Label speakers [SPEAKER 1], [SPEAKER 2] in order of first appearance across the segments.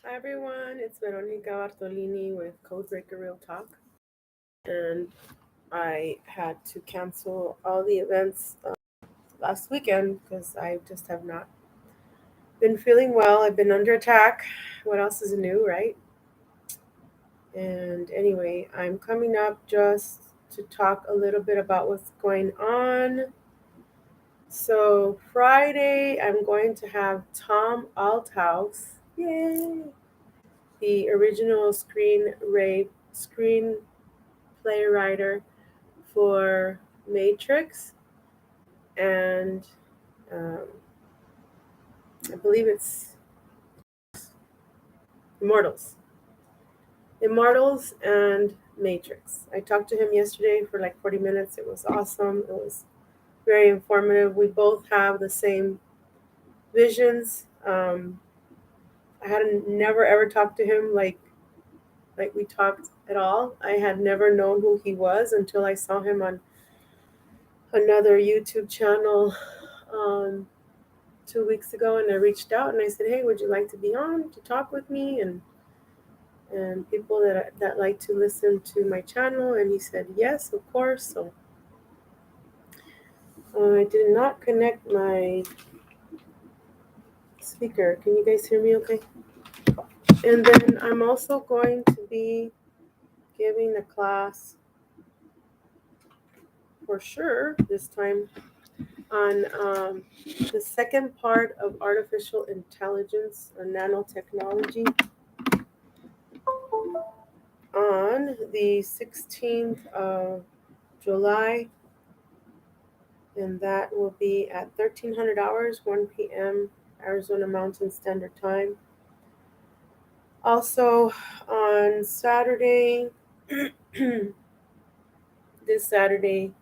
[SPEAKER 1] Hi everyone, it's Veronica Bartolini with CodeBreakerRealTalk, and I had to cancel all the events last weekend because I just have not been feeling well. I've been under attack. What else is new, right? And anyway, I'm coming up just to talk a little bit about what's going on. So Friday, I'm going to have Tom Althouse, yay, the original screenplay writer for Matrix, and um, I believe it's Immortals. Immortals and Matrix. I talked to him yesterday for like 40 minutes. It was awesome. It was very informative. We both have the same visions. I hadn't never ever talked to him like we talked at all. I had never known who he was until I saw him on another YouTube channel um, 2 weeks ago, and I reached out and I said, "Hey, would you like to be on to talk with me and people that like to listen to my channel?" And he said, "Yes, of course." So I did not connect my speaker. Can you guys hear me? Okay. And then I'm also going to be giving a class for sure this time on the second part of artificial intelligence or nanotechnology on the 16th of July, and that will be at 1300 hours, 1 p.m. Arizona Mountain Standard Time. Also on Saturday, this Saturday,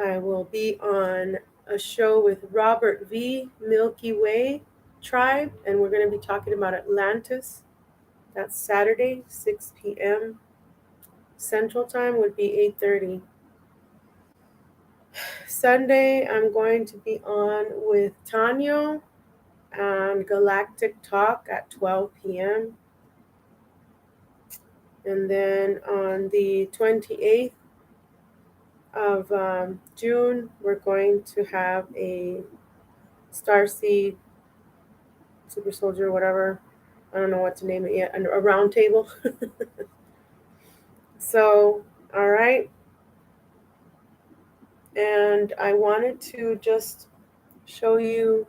[SPEAKER 1] I will be on a show with Robert V. Milky Way Tribe, and we're going to be talking about Atlantis. That's Saturday, 6 p.m. Central Time would be 8:30. Sunday, I'm going to be on with Tanya on Galactic Talk at 12 p.m. And then on the 28th of June, we're going to have a Starseed Super Soldier, whatever. I don't know what to name it yet. A round table. So, all right. And I wanted to just show you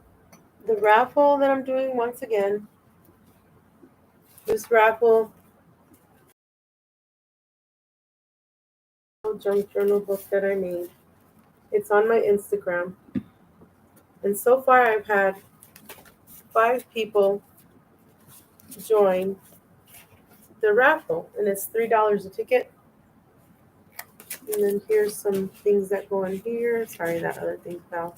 [SPEAKER 1] the raffle that I'm doing once again. This raffle junk journal book that I made. It's on my Instagram. And so far I've had 5 people join the raffle, and it's $3 a ticket. And then here's some things that go in here. Sorry, that other thing fell.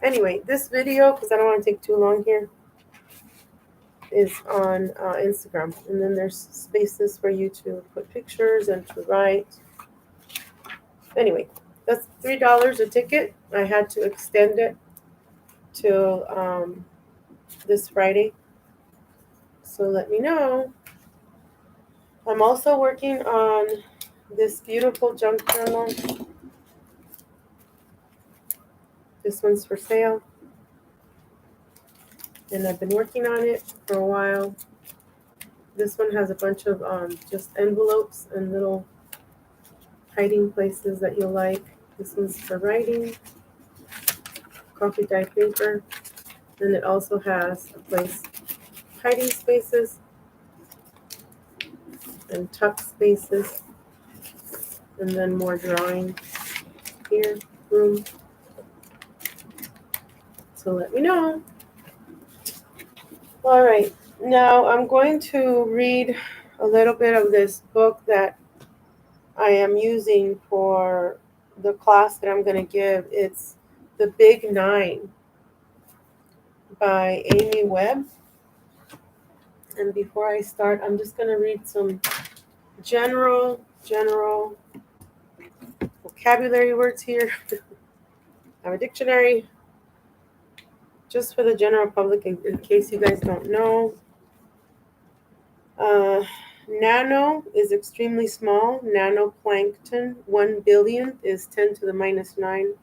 [SPEAKER 1] Anyway, this video, because I don't want to take too long here, is on Instagram. And then there's spaces for you to put pictures and to write. Anyway, that's $3 a ticket. I had to extend it till this Friday. So let me know. I'm also working on this beautiful junk journal. This one's for sale. And I've been working on it for a while. This one has a bunch of just envelopes and little hiding places that you'll like. This one's for writing, coffee dyed paper. Then it also has a place hiding spaces and tuck spaces, and then more drawing here, room. So let me know. All right, now I'm going to read a little bit of this book that I am using for the class that I'm going to give. It's The Big Nine by Amy Webb. And before I start, I'm just going to read some general vocabulary words here. I have a dictionary. just for the general public, in case you guys don't know, nano is extremely small. Nanoplankton, 1 billionth is 10 to the minus 9.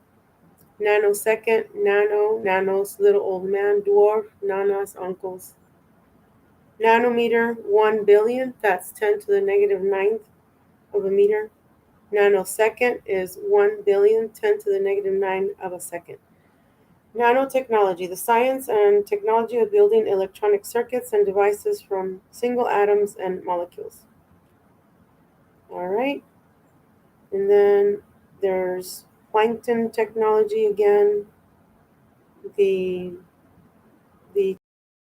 [SPEAKER 1] Nanosecond, nanos, little old man, dwarf, nanas, uncles. Nanometer, 1 billionth, that's 10 to the negative 9th of a meter. Nanosecond is 1 billion, 10 to the negative 9 of a second. Nanotechnology, the science and technology of building electronic circuits and devices from single atoms and molecules. All right. And then there's plankton technology again. The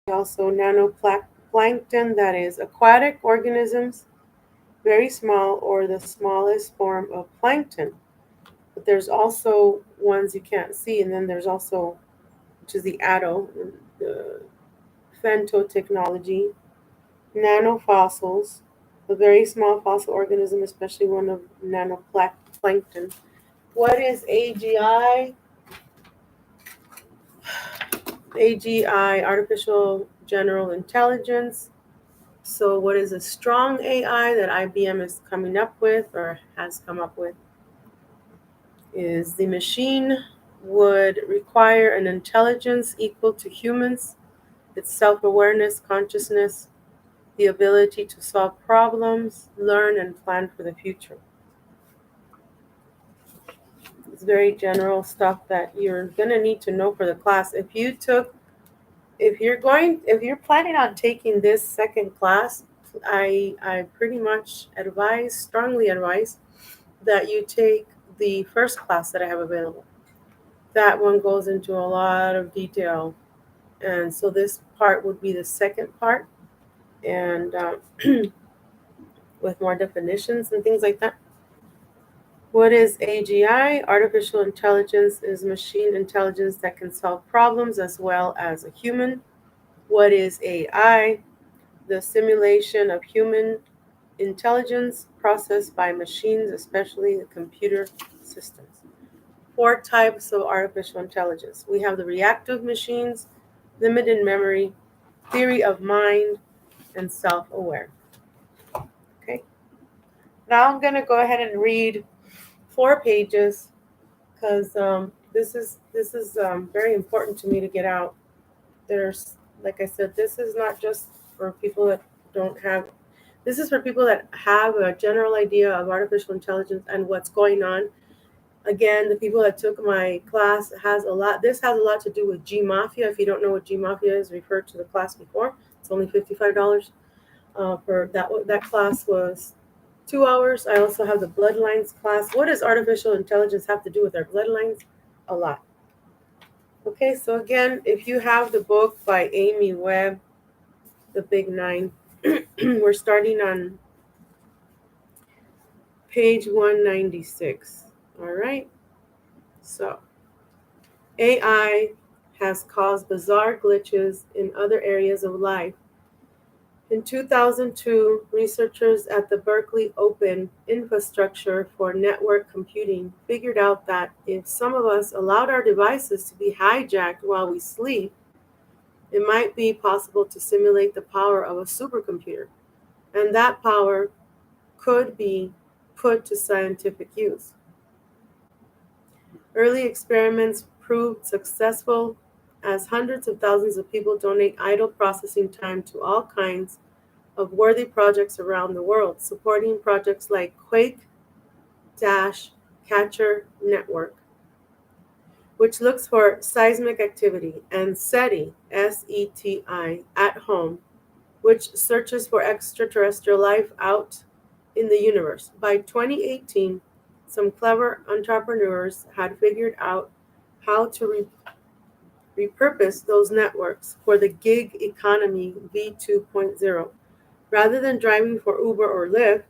[SPEAKER 1] also nanoplankton, that is aquatic organisms, very small or the smallest form of plankton. But there's also ones you can't see, and then there's also, which is the the femtotechnology, nanofossils, a very small fossil organism, especially one of nanoplankton. What is AGI? AGI, artificial general intelligence. So, what is a strong AI that IBM is coming up with or has come up with? Is the machine would require an intelligence equal to humans, its self awareness, consciousness, the ability to solve problems, learn, and plan for the future. It's very general stuff that you're going to need to know for the class. If you're planning on taking this second class, I pretty much strongly advise that you take the first class that I have available. That one goes into a lot of detail, and so this part would be the second part, and with more definitions and things like that. What is AGI? Artificial intelligence is machine intelligence that can solve problems as well as a human. What is AI? The simulation of human intelligence processed by machines, especially the computer systems. 4 types of artificial intelligence. We have the reactive machines, limited memory, theory of mind, and self-aware. Okay. Now I'm going to go ahead and read 4 pages because this is very important to me to get out. There's, like I said, this is not just for people that don't have. This is for people that have a general idea of artificial intelligence and what's going on. Again, the people that took my class has a lot. This has a lot to do with G Mafia. If you don't know what G Mafia is, refer to the class before. It's only $55 for that. That class was 2 hours. I also have the bloodlines class. What does artificial intelligence have to do with our bloodlines? A lot. Okay, so again, if you have the book by Amy Webb, The Big Nine, we're starting on page 196. All right. So, AI has caused bizarre glitches in other areas of life. In 2002, researchers at the Berkeley Open Infrastructure for Network Computing figured out that if some of us allowed our devices to be hijacked while we sleep, it might be possible to simulate the power of a supercomputer, and that power could be put to scientific use. Early experiments proved successful as hundreds of thousands of people donate idle processing time to all kinds of worthy projects around the world, supporting projects like Quake-Catcher Network, which looks for seismic activity, and SETI, SETI, at home, which searches for extraterrestrial life out in the universe. By 2018, some clever entrepreneurs had figured out how to repurpose those networks for the gig economy V2.0. Rather than driving for Uber or Lyft,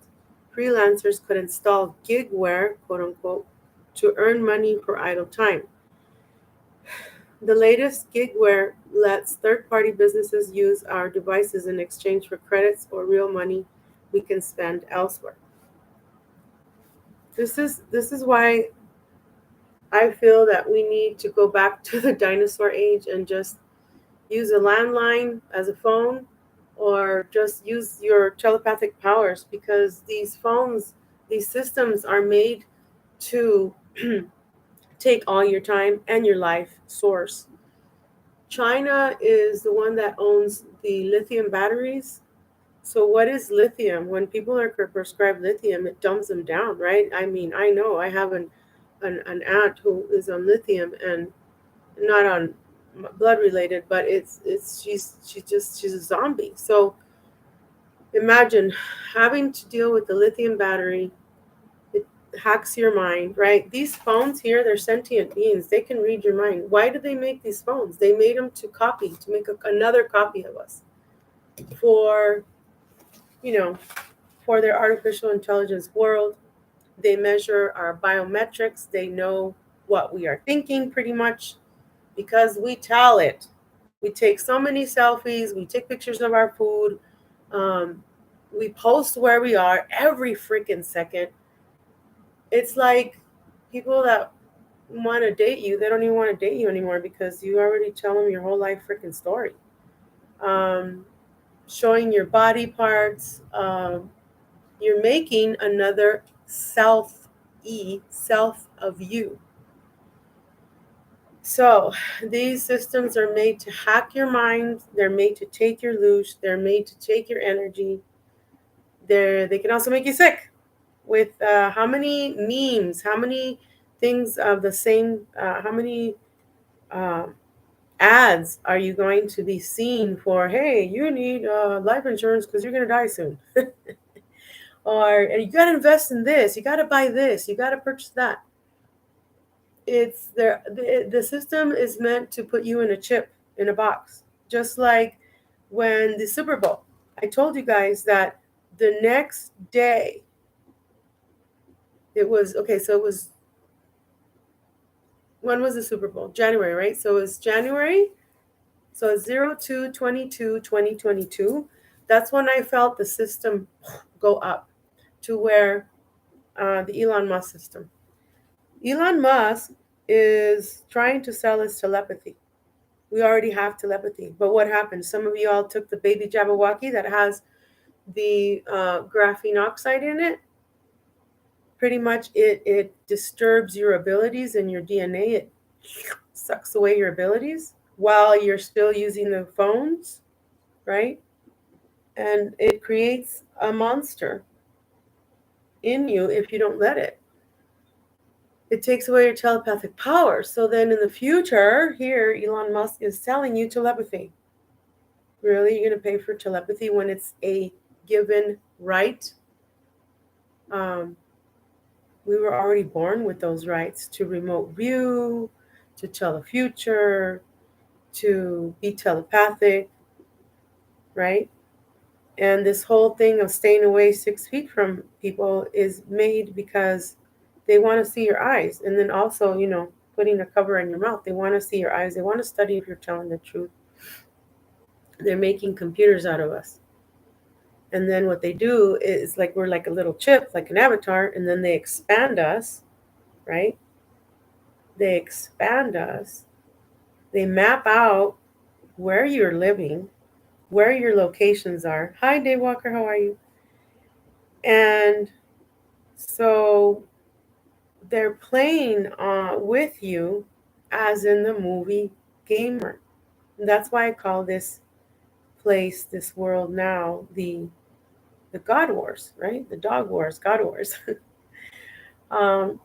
[SPEAKER 1] freelancers could install gigware, quote unquote, to earn money for idle time. The latest gigware lets third-party businesses use our devices in exchange for credits or real money we can spend elsewhere. This is why I feel that we need to go back to the dinosaur age and just use a landline as a phone, or just use your telepathic powers, because these phones, these systems are made to take all your time and your life source. China is the one that owns the lithium batteries. So, what is lithium? When people are prescribed lithium, it dumbs them down, right? I mean, I know I have an aunt who is on lithium, and not on blood related, but she's a zombie. So imagine having to deal with the lithium battery. It hacks your mind, right? These phones here, they're sentient beings. They can read your mind. Why did they make these phones? They made them to copy, to make another copy of us for, you know, for their artificial intelligence world. They measure our biometrics. They know what we are thinking pretty much, because we tell it. We take so many selfies. We take pictures of our food. Um, we post where we are every freaking second. It's like people that want to date you, they don't even want to date you anymore, because you already tell them your whole life freaking story. Um, Showing your body parts. You're making another self of you. So these systems are made to hack your mind. They're made to take your loosh. They're made to take your energy. They can also make you sick with how many memes, how many things of the same, how many uh, ads are you going to be seeing for, hey, you need life insurance because you're going to die soon. Or you got to invest in this, you got to buy this, you got to purchase that. It's there. The system is meant to put you in a chip, in a box, just like when the Super Bowl. I told you guys that the next day it was okay. So it was, when was the Super Bowl? January, right? So it's January. So it's 02/22/2022. That's when I felt the system go up to where the Elon Musk system. Elon Musk is trying to sell us telepathy. We already have telepathy. But what happened? Some of you all took the baby Jabberwocky that has the graphene oxide in it. Pretty much it disturbs your abilities and your DNA. It sucks away your abilities while you're still using the phones, right? And it creates a monster in you if you don't let it. It takes away your telepathic power. So then in the future, here, Elon Musk is selling you telepathy. Really? You're going to pay for telepathy when it's a given right? We were already born with those rights to remote view, to tell the future, to be telepathic, right? And this whole thing of staying away 6 feet from people is made because they want to see your eyes. And then also, putting a cover on your mouth. They want to see your eyes. They want to study if you're telling the truth. They're making computers out of us. And then what they do is, like, we're like a little chip, like an avatar, and then they expand us, right? They expand us. They map out where you're living, where your locations are. Hi, Dave Walker, how are you? And so they're playing with you as in the movie Gamer. And that's why I call this place, this world now, the God Wars, right? The Dog Wars, God Wars. um,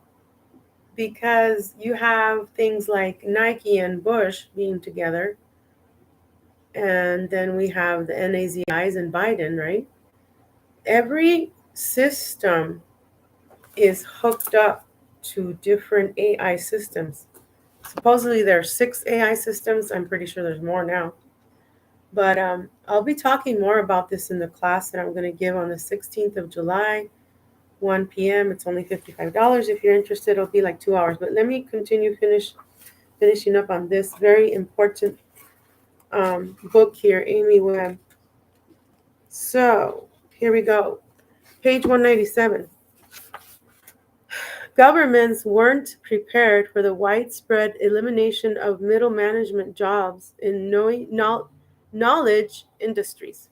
[SPEAKER 1] because you have things like Nike and Bush being together, and then we have the NAZIs and Biden, right? Every system is hooked up to different AI systems. Supposedly there are 6 AI systems. I'm pretty sure there's more now. But I'll be talking more about this in the class that I'm going to give on the 16th of July, 1 p.m. It's only $55. If you're interested, it'll be like 2 hours. But let me finishing up on this very important book here, Amy Webb. So here we go. Page 197. Governments weren't prepared for the widespread elimination of middle management jobs in knowledge industries,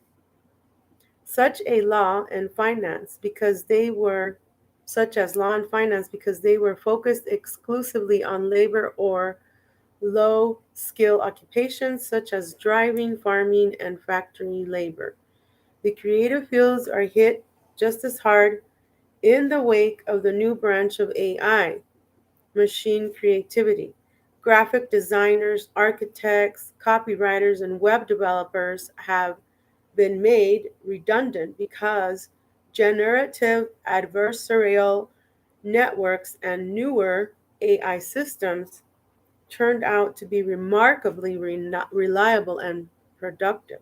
[SPEAKER 1] such a law and finance, because they were such as law and finance because they were focused exclusively on labor or low skill occupations such as driving, farming, and factory labor. The creative fields are hit just as hard in the wake of the new branch of AI, machine creativity. Graphic designers, architects, copywriters, and web developers have been made redundant because generative adversarial networks and newer AI systems turned out to be remarkably reliable and productive.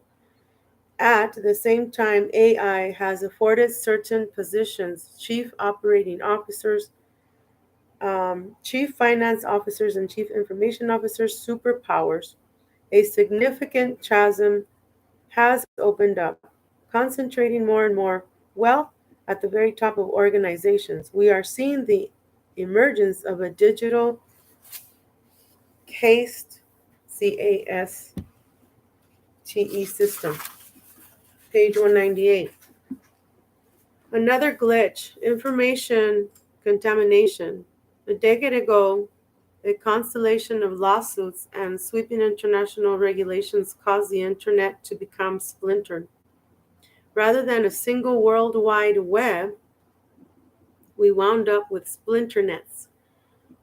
[SPEAKER 1] At the same time, AI has afforded certain positions, chief operating officers, chief finance officers, and chief information officers, superpowers. A significant chasm has opened up, concentrating more and more wealth at the very top of organizations. We are seeing the emergence of a digital caste, CASTE system. Page 198. Another glitch, information contamination. A decade ago, a constellation of lawsuits and sweeping international regulations caused the internet to become splintered. Rather than a single worldwide web, we wound up with splinternets,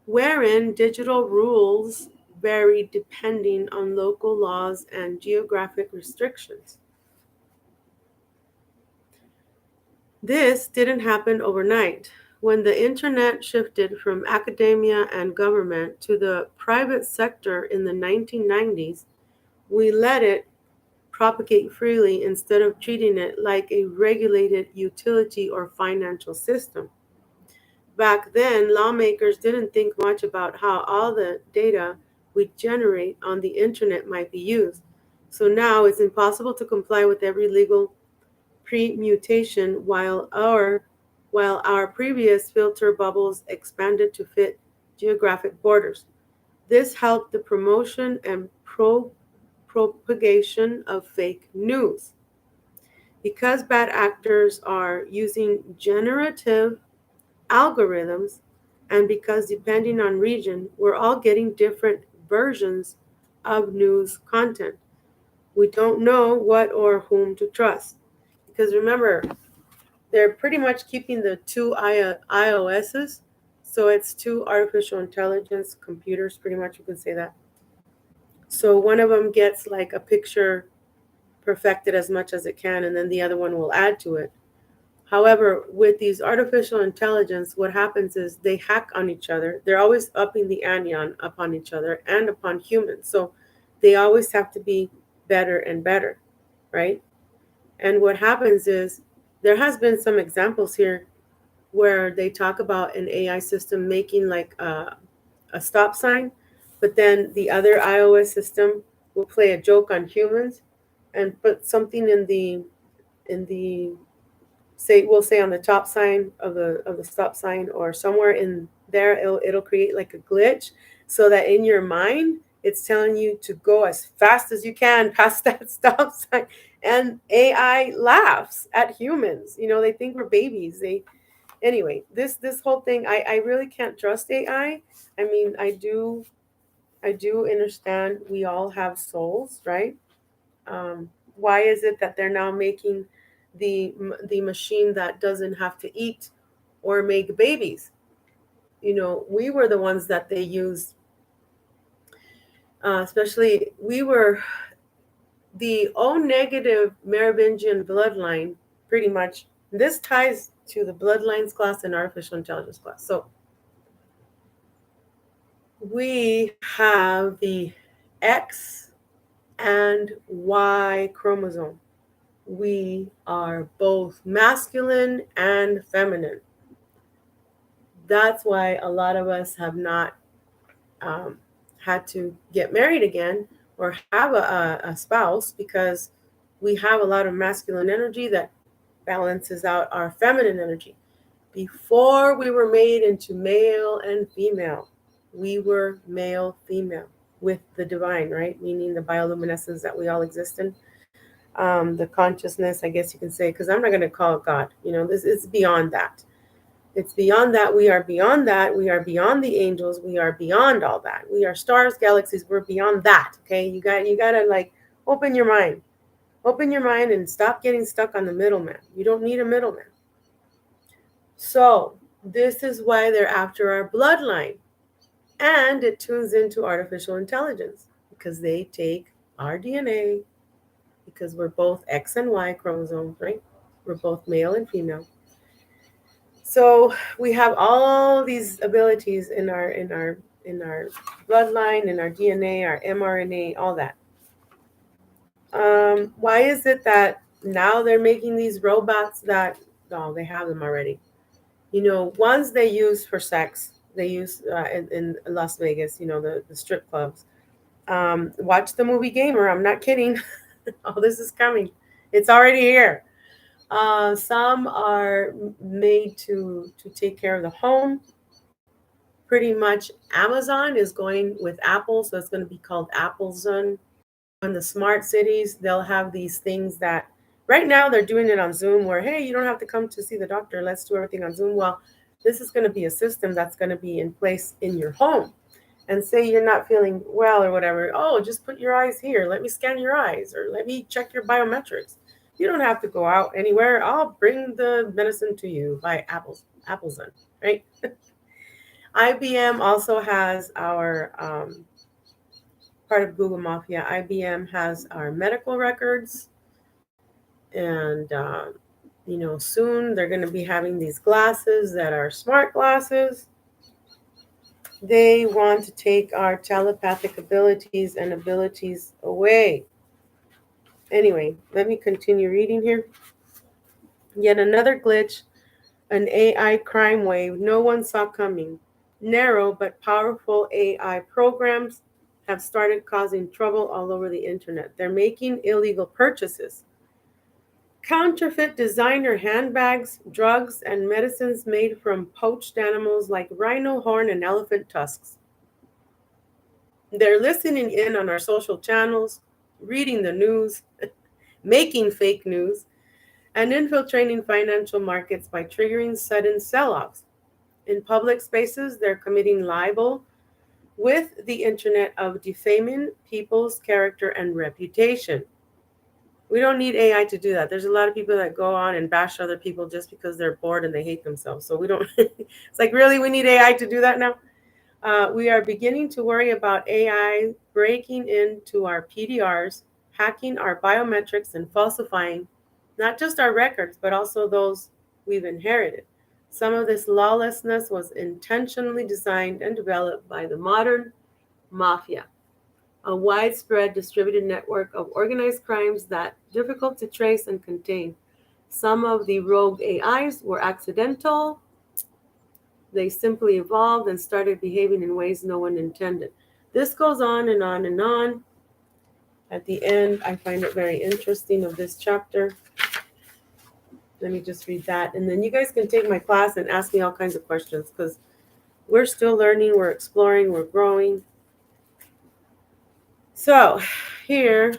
[SPEAKER 1] wherein digital rules vary depending on local laws and geographic restrictions. This didn't happen overnight. When the internet shifted from academia and government to the private sector in the 1990s, we let it propagate freely instead of treating it like a regulated utility or financial system. Back then, lawmakers didn't think much about how all the data we generate on the internet might be used. So now it's impossible to comply with every legal pre-mutation while our previous filter bubbles expanded to fit geographic borders. This helped the promotion and propagation of fake news. Because bad actors are using generative algorithms, and because depending on region, we're all getting different versions of news content. We don't know what or whom to trust. Because remember, they're pretty much keeping the two iOSs. So it's two artificial intelligence computers, pretty much you can say that. So one of them gets like a picture perfected as much as it can, and then the other one will add to it. However, with these artificial intelligence, what happens is they hack on each other. They're always upping the ante upon each other and upon humans. So they always have to be better and better, right? And what happens is there has been some examples here where they talk about an AI system making like a stop sign, but then the other iOS system will play a joke on humans and put something in the say we'll say on the top sign of the stop sign or somewhere in there it'll create like a glitch so that in your mind it's telling you to go as fast as you can past that stop sign, and AI laughs at humans. They think we're babies. They Anyway, this whole thing, I really can't trust AI. I mean, I do understand we all have souls, right? Why is it that they're now making the machine that doesn't have to eat or make babies? We were the ones that they used, especially we were the O negative Merovingian bloodline, pretty much. This ties to the bloodlines class and artificial intelligence class. So we have the X and Y chromosome. We are both masculine and feminine. That's why a lot of us have not um, had to get married again or have a spouse, because we have a lot of masculine energy that balances out our feminine energy. Before we were made into male and female, we were male, female with the divine, right? Meaning the bioluminescence that we all exist in. The consciousness, I guess you can say, because I'm not going to call it God. This is beyond that. It's beyond that. We are beyond that. We are beyond the angels. We are beyond all that. We are stars, galaxies. We're beyond that. Okay, you gotta like open your mind. Open your mind and stop getting stuck on the middleman. You don't need a middleman. So this is why they're after our bloodline. And it tunes into artificial intelligence because they take our DNA, because we're both X and Y chromosomes, right? We're both male and female. So we have all these abilities in our bloodline, in our DNA, our mRNA, all that. Why is it that now they're making these robots that, oh, they have them already? Ones they use for sex, they use in Las Vegas, the strip clubs. Watch the movie Gamer. I'm not kidding. Oh, this is coming. It's already here. Some are made to take care of the home. Pretty much Amazon is going with Apple, so it's going to be called Appleson. In the smart cities, they'll have these things that right now they're doing it on Zoom where, hey, you don't have to come to see the doctor. Let's do everything on Zoom. Well, this is going to be a system that's going to be in place in your home. And say you're not feeling well or whatever. Oh, just put your eyes here. Let me scan your eyes or let me check your biometrics. You don't have to go out anywhere. I'll bring the medicine to you by Appleson, right? IBM also has our part of Google Mafia. IBM has our medical records, and soon they're going to be having these glasses that are smart glasses. They want to take our telepathic abilities and abilities away. Anyway, let me continue reading here. Yet another glitch, an AI crime wave no one saw coming. Narrow but powerful AI programs have started causing trouble all over the internet. They're making illegal purchases. Counterfeit designer handbags, drugs, and medicines made from poached animals like rhino horn and elephant tusks. They're listening in on our social channels, reading the news, making fake news, and infiltrating financial markets by triggering sudden sell-offs. In public spaces, they're committing libel with the internet of defaming people's character and reputation. We don't need AI to do that. There's a lot of people that go on and bash other people just because they're bored and they hate themselves. So we don't, it's like, really, we need AI to do that now? We are beginning to worry about AI breaking into our PDRs, hacking our biometrics, and falsifying not just our records, but also those we've inherited. Some of this lawlessness was intentionally designed and developed by the modern mafia, a widespread distributed network of organized crimes that difficult to trace and contain. Some of the rogue AIs were accidental. They simply evolved and started behaving in ways no one intended. This goes on and on and on. At the end, I find it very interesting of this chapter. Let me just read that. And then you guys can take my class and ask me all kinds of questions because we're still learning, we're exploring, we're growing. So here,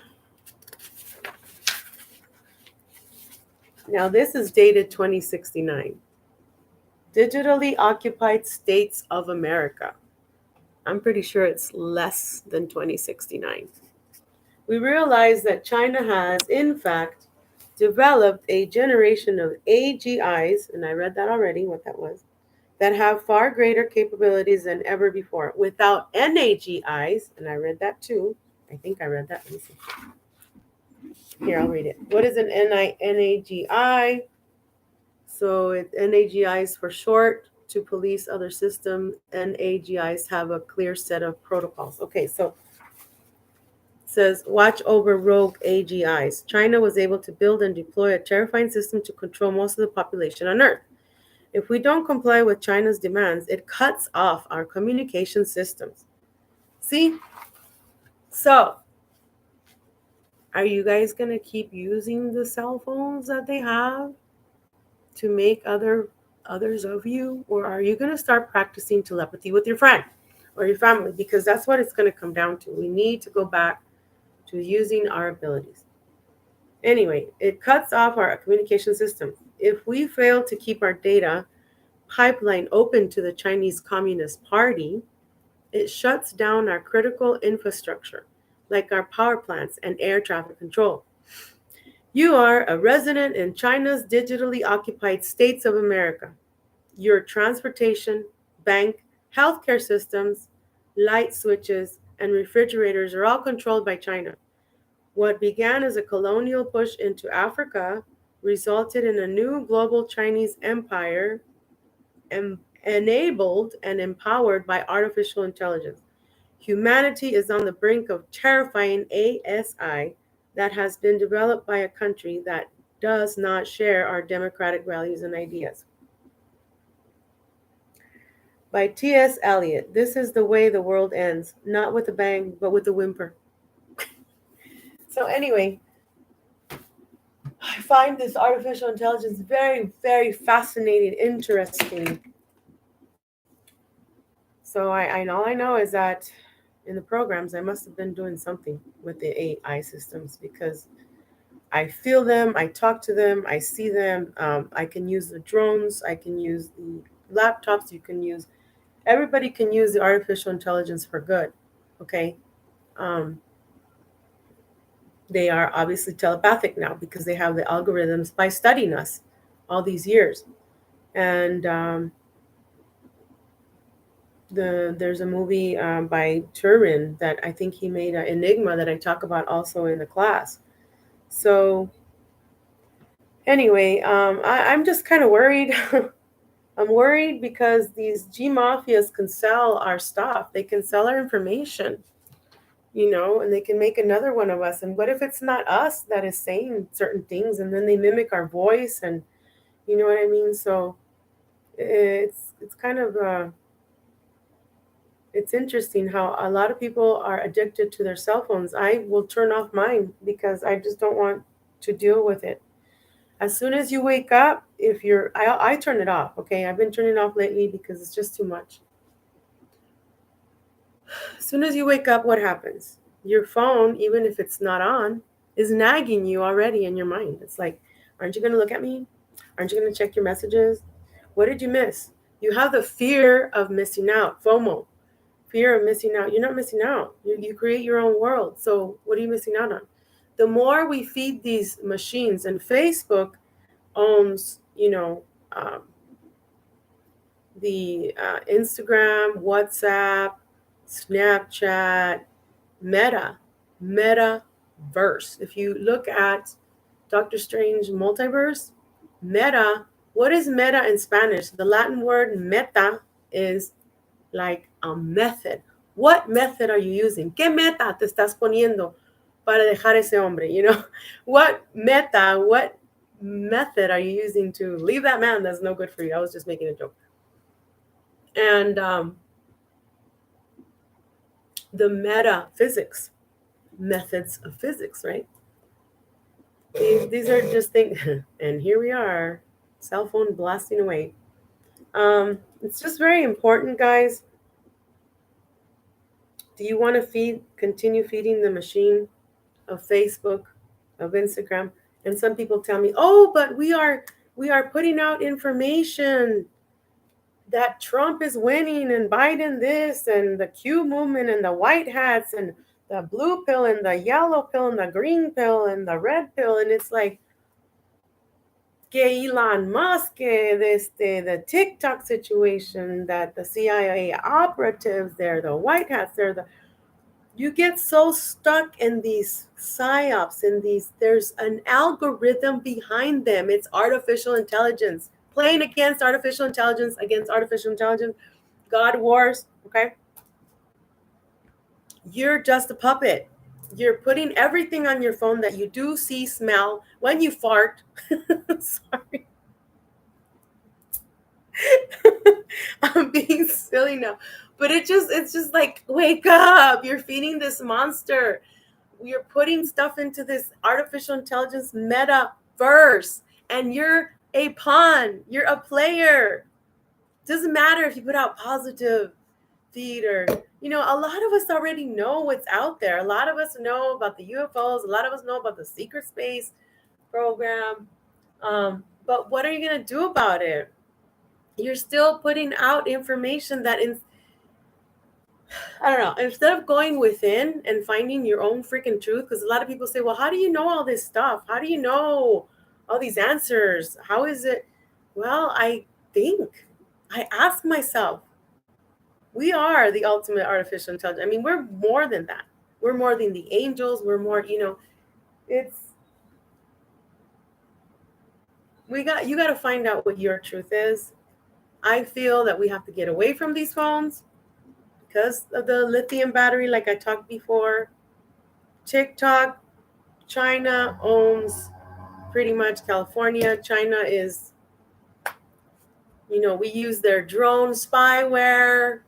[SPEAKER 1] now this is dated 2069. Digitally occupied states of America. I'm pretty sure it's less than 2069. We realize that China has, in fact, developed a generation of AGIs, and I read that already, what that was, that have far greater capabilities than ever before. Without NAGIs, and I read that too. I think I read that. Let me see. Here, I'll read it. What is an NAGI? So NAGIs for short, to police other systems. NAGIs have a clear set of protocols. Okay, so says, watch over rogue AGIs. China was able to build and deploy a terrifying system to control most of the population on Earth. If we don't comply with China's demands, it cuts off our communication systems. See? So, are you guys going to keep using the cell phones that they have to make other others of you, or are you going to start practicing telepathy with your friend or your family? Because that's what it's going to come down to. We need to go back to using our abilities. Anyway, it cuts off our communication system. If we fail to keep our data pipeline open to the Chinese Communist Party, it shuts down our critical infrastructure, like our power plants and air traffic control. You are a resident in China's digitally occupied states of America. Your transportation, bank, healthcare systems, light switches, and refrigerators are all controlled by China. What began as a colonial push into Africa resulted in a new global Chinese empire enabled and empowered by artificial intelligence. Humanity is on the brink of terrifying ASI that has been developed by a country that does not share our democratic values and ideas. By T.S. Eliot. This is the way the world ends, not with a bang, but with a whimper. So anyway, I find this artificial intelligence very, very fascinating, interesting. So all I know is that in the programs, I must have been doing something with the AI systems because I feel them, I talk to them, I see them. I can use the drones, I can use the laptops, you can use, everybody can use the artificial intelligence for good. Okay. Um, they are obviously telepathic now because they have the algorithms by studying us all these years. And there's a movie by Turin that I think he made, Enigma, that I talk about also in the class. So anyway, I'm just kind of worried. I'm worried because these G mafias can sell our stuff. They can sell our information, and they can make another one of us. And what if it's not us that is saying certain things, and then they mimic our voice, and you know what I mean? So it's kind of it's interesting how a lot of people are addicted to their cell phones. I will turn off mine because I just don't want to deal with it. As soon as you wake up, if you're, I turn it off. Okay, I've been turning it off lately because it's just too much. As soon as you wake up, what happens? Your phone, even if it's not on, is nagging you already in your mind. It's like, aren't you going to look at me? Aren't you going to check your messages? What did you miss? You have the fear of missing out, FOMO, fear of missing out. You're not missing out. You create your own world. So what are you missing out on? The more we feed these machines, and Facebook owns, the Instagram, WhatsApp, Snapchat, metaverse. If you look at Doctor Strange multiverse, meta, what is meta in Spanish? The Latin word meta is like a method. What method are you using? ¿Qué meta te estás poniendo para dejar ese hombre? What method are you using to leave that man that's no good for you? I was just making a joke. And the metaphysics, methods of physics, right? These are just things. And here we are, cell phone blasting away. It's just very important, guys. Do you want to continue feeding the machine of Facebook, of Instagram? And some people tell me, oh, but we are putting out information that Trump is winning and Biden this and the Q movement and the white hats and the blue pill and the yellow pill and the green pill and the red pill. And it's like, que Elon Musk, the TikTok situation, that the CIA operatives, they're the white hats, you get so stuck in these psyops, there's an algorithm behind them. It's artificial intelligence. Playing against artificial intelligence, God wars, okay? You're just a puppet. You're putting everything on your phone that you do see, smell when you fart. Sorry. I'm being silly now. But it's just like, wake up. You're feeding this monster. You're putting stuff into this artificial intelligence metaverse, and you're a pawn. You're a player. Doesn't matter if you put out positive feed or, a lot of us already know what's out there. A lot of us know about the UFOs. A lot of us know about the secret space program. But what are you going to do about it? You're still putting out information that I don't know, instead of going within and finding your own freaking truth, because a lot of people say, well, how do you know all this stuff? How do you know all these answers? How is it? Well, I think, I ask myself, we are the ultimate artificial intelligence. I mean, we're more than that. We're more than the angels. We're more, it's, you got to find out what your truth is. I feel that we have to get away from these phones because of the lithium battery, like I talked before. TikTok, China owns pretty much California. China is, we use their drone spyware.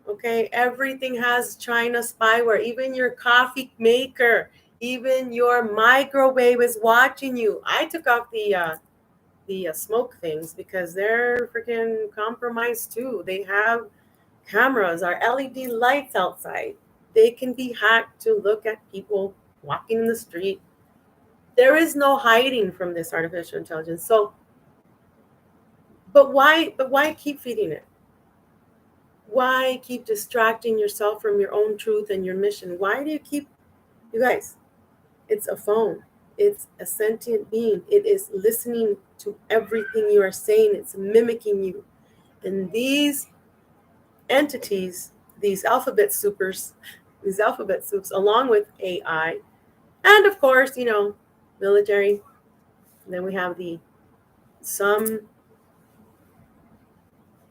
[SPEAKER 1] Okay, everything has China spyware. Even your coffee maker, even your microwave is watching you. I took off the smoke things because they're freaking compromised too. They have cameras, our LED lights outside. They can be hacked to look at people walking in the street. There is no hiding from this artificial intelligence. So, but why keep feeding it? Why keep distracting yourself from your own truth and your mission? Why do you guys, it's a phone. It's a sentient being. It is listening to everything you are saying. It's mimicking you. And these entities, these alphabet soups, along with AI, and of course, military. And then we have some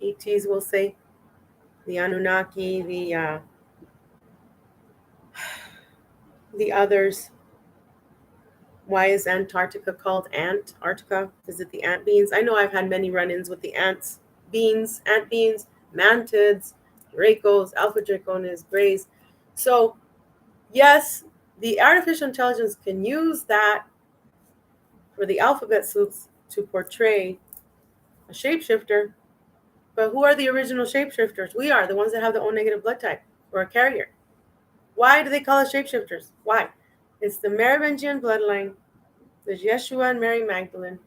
[SPEAKER 1] ETs will say, the Anunnaki, the others. Why is Antarctica called Antarctica? Is it the ant beings? I know I've had many run-ins with the ant beings, mantids, dracos, alpha draconis, grays. So yes, the artificial intelligence can use that for the alphabet soups to portray a shapeshifter. But who are the original shapeshifters? We are the ones that have the O negative blood type or a carrier. Why do they call us shapeshifters? Why? It's the Merovingian bloodline. There's Yeshua and Mary Magdalene.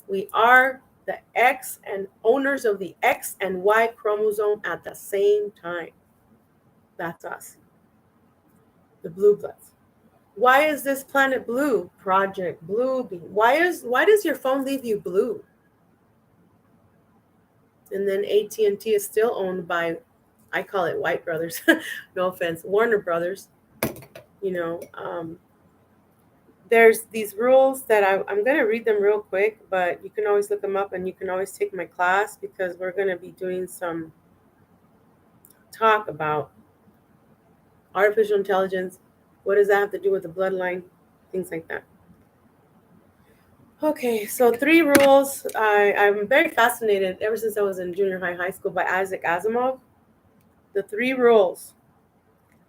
[SPEAKER 1] We are the X and owners of the X and Y chromosome at the same time. That's us. The blue bloods. Why is this planet blue? Project Blue Beam. Why does your phone leave you blue? And then AT&T is still owned by, I call it White Brothers. No offense, Warner Brothers. There's these rules that I'm going to read them real quick, but you can always look them up and you can always take my class because we're going to be doing some talk about artificial intelligence. What does that have to do with the bloodline? Things like that. Okay, so 3 rules. I'm very fascinated ever since I was in junior high school by Isaac Asimov. The 3 rules.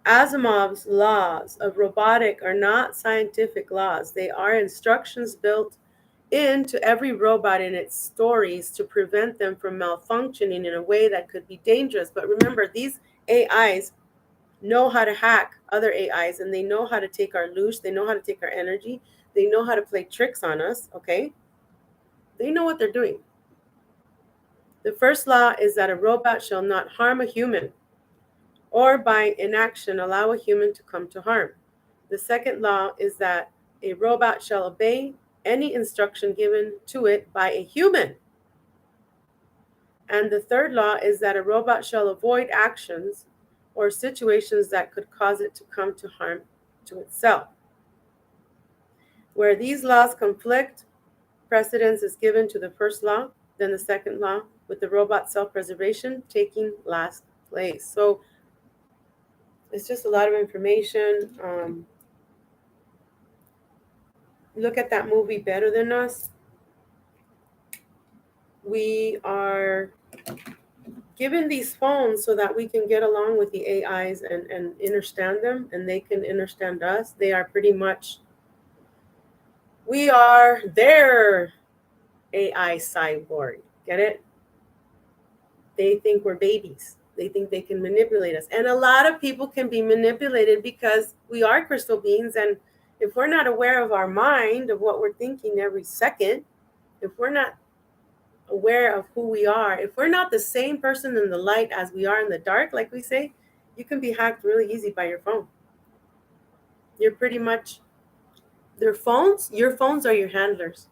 [SPEAKER 1] Asimov's laws of robotic are not scientific laws. They are instructions built into every robot in its stories to prevent them from malfunctioning in a way that could be dangerous. But remember, these AIs know how to hack other AIs, and they know how to take our loose. They know how to take our energy. They know how to play tricks on us, okay? They know what they're doing. The first law is that a robot shall not harm a human, or by inaction allow a human to come to harm. The second law is that a robot shall obey any instruction given to it by a human. And the third law is that a robot shall avoid actions or situations that could cause it to come to harm to itself. Where these laws conflict, precedence is given to the first law, then the second law, with the robot self-preservation taking last place. So it's just a lot of information. Look at that movie, Better Than Us. We are given these phones so that we can get along with the AIs and understand them, and they can understand us. They are pretty much, we are their AI cyborg. Get it? They think we're babies. They think they can manipulate us. And a lot of people can be manipulated because we are crystal beings. And if we're not aware of our mind, of what we're thinking every second, if we're not aware of who we are, if we're not the same person in the light as we are in the dark, like we say, you can be hacked really easy by your phone. You're pretty much your phones are your handlers.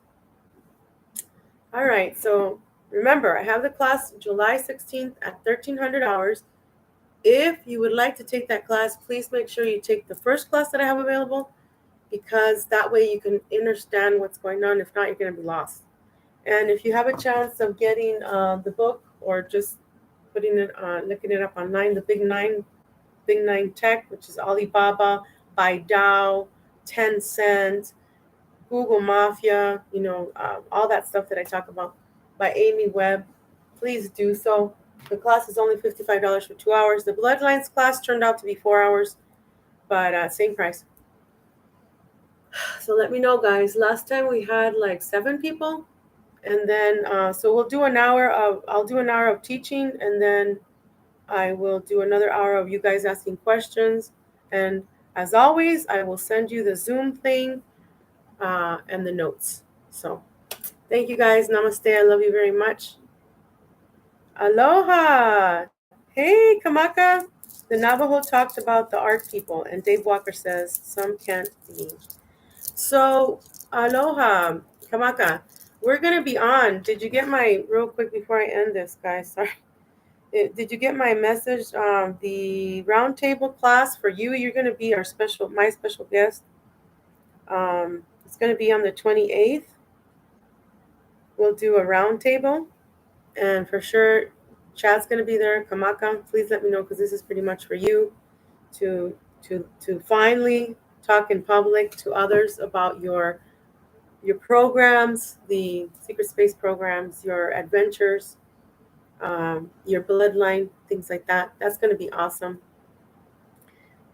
[SPEAKER 1] All right, so remember, I have the class July 16th at 1300 hours. If you would like to take that class, please make sure you take the first class that I have available, because that way you can understand what's going on. If not, you're going to be lost. And if you have a chance of getting the book, or just putting it on, looking it up online, the Big Nine Tech, which is Alibaba, Baidu, Tencent, Google Mafia, all that stuff that I talk about, by Amy Webb, please do so. The class is only $55 for 2 hours. The Bloodlines class turned out to be 4 hours, but same price. So let me know, guys. Last time we had like 7 people, and then so I'll do an hour of teaching, and then I will do another hour of you guys asking questions. And as always, I will send you the Zoom thing and the notes. So thank you, guys. Namaste. I love you very much. Aloha. Hey, Kamaka. The Navajo talked about the art people, and Dave Walker says some can't be. So, aloha, Kamaka. We're going to be on. Did you get my, real quick before I end this, guys? Sorry. Did you get my message? The roundtable class for you, you're going to be my special guest. It's going to be on the 28th. We'll do a roundtable, and for sure, Chad's going to be there. Kamaka, please let me know, because this is pretty much for you to finally talk in public to others about your programs, the secret space programs, your adventures, your bloodline, things like that. That's going to be awesome.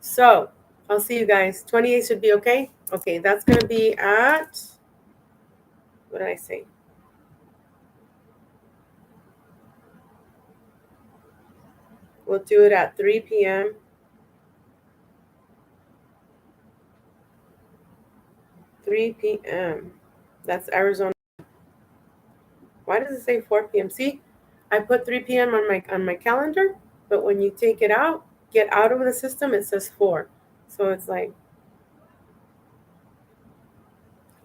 [SPEAKER 1] So I'll see you guys. 28th should be okay. Okay, that's going to be at, what did I say? We'll do it at 3 p.m. 3 p.m. That's Arizona. Why does it say 4 p.m.? See, I put 3 p.m. on my calendar, but when you take it out, get out of the system, it says 4. So it's like,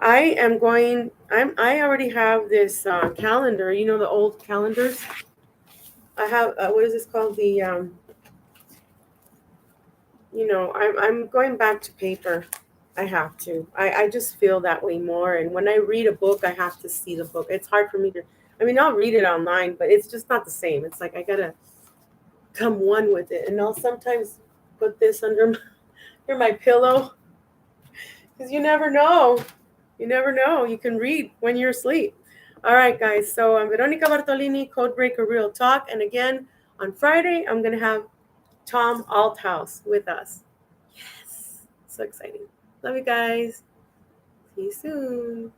[SPEAKER 1] I already have this calendar. You know, the old calendars. I have what is this called? The I'm going back to paper. I have to. I just feel that way more. And when I read a book, I have to see the book. It's hard for me to. I mean, I'll read it online, but it's just not the same. It's like I gotta come one with it, and I'll sometimes put this under my pillow, because you never know. You never know. You can read when you're asleep. All right, guys. So I'm Veronica Bartolini, Codebreaker Real Talk. And again, on Friday, I'm going to have Tom Althouse with us. Yes. So exciting. Love you guys. See you soon.